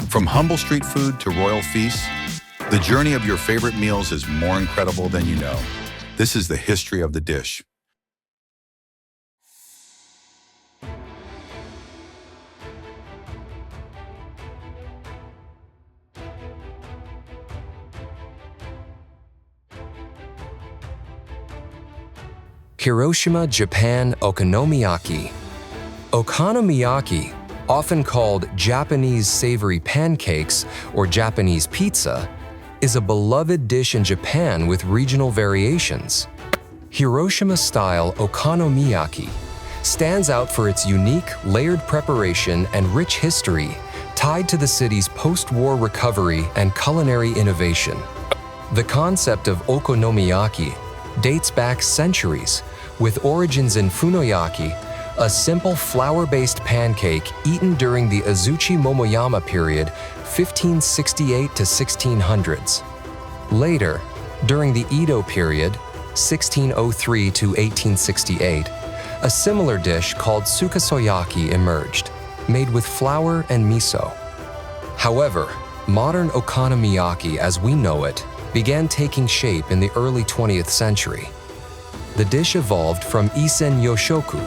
From humble street food to royal feasts, the journey of your favorite meals is more incredible than you know. This is the history of the dish. Hiroshima, Japan Okonomiyaki. Okonomiyaki, often called Japanese savory pancakes or Japanese pizza, is a beloved dish in Japan with regional variations. Hiroshima-style Okonomiyaki stands out for its unique, layered preparation and rich history tied to the city's post-war recovery and culinary innovation. The concept of okonomiyaki dates back centuries, with origins in funoyaki, a simple flour-based pancake eaten during the Azuchi Momoyama period, 1568 to 1600s. Later, during the Edo period, 1603 to 1868, a similar dish called sukasoyaki emerged, made with flour and miso. However, modern okonomiyaki as we know it began taking shape in the early 20th century. The dish evolved from isen yoshoku,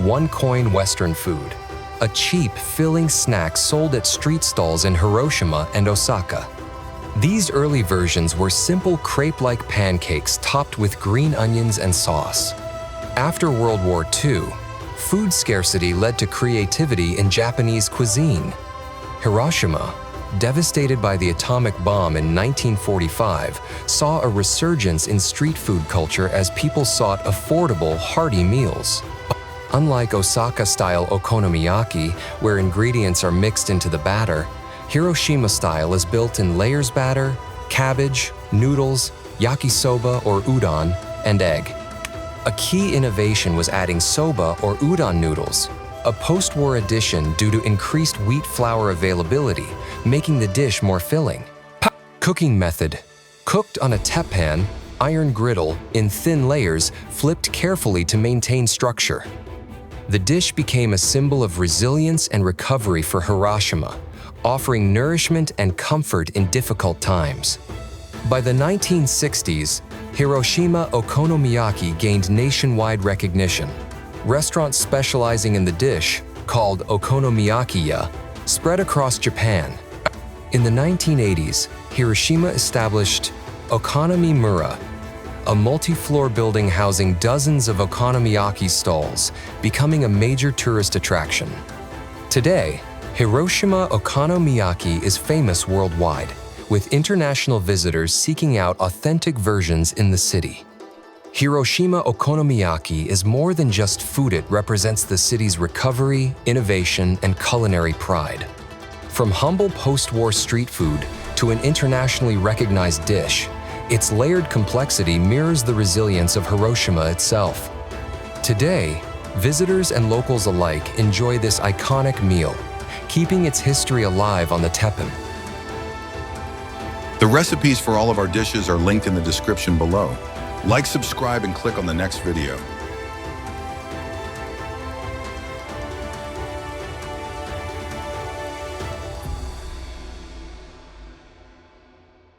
one-coin Western food, a cheap, filling snack sold at street stalls in Hiroshima and Osaka. These early versions were simple crepe-like pancakes topped with green onions and sauce. After World War II, food scarcity led to creativity in Japanese cuisine. Hiroshima, devastated by the atomic bomb in 1945, saw a resurgence in street food culture as people sought affordable, hearty meals. Unlike Osaka-style okonomiyaki, where ingredients are mixed into the batter, Hiroshima-style is built in layers batter, cabbage, noodles, yakisoba or udon, and egg. A key innovation was adding soba or udon noodles, a post-war addition due to increased wheat flour availability, making the dish more filling. Cooking method: cooked on a teppan, iron griddle, in thin layers, flipped carefully to maintain structure. The dish became a symbol of resilience and recovery for Hiroshima, offering nourishment and comfort in difficult times. By the 1960s, Hiroshima okonomiyaki gained nationwide recognition. Restaurants specializing in the dish, called okonomiyakiya, spread across Japan. In the 1980s, Hiroshima established Okonomimura, a multi-floor building housing dozens of okonomiyaki stalls, becoming a major tourist attraction. Today, Hiroshima okonomiyaki is famous worldwide, with international visitors seeking out authentic versions in the city. Hiroshima okonomiyaki is more than just food. It represents the city's recovery, innovation, and culinary pride. From humble post-war street food to an internationally recognized dish, its layered complexity mirrors the resilience of Hiroshima itself. Today, visitors and locals alike enjoy this iconic meal, keeping its history alive on the teppan. The recipes for all of our dishes are linked in the description below. Like, subscribe, and click on the next video.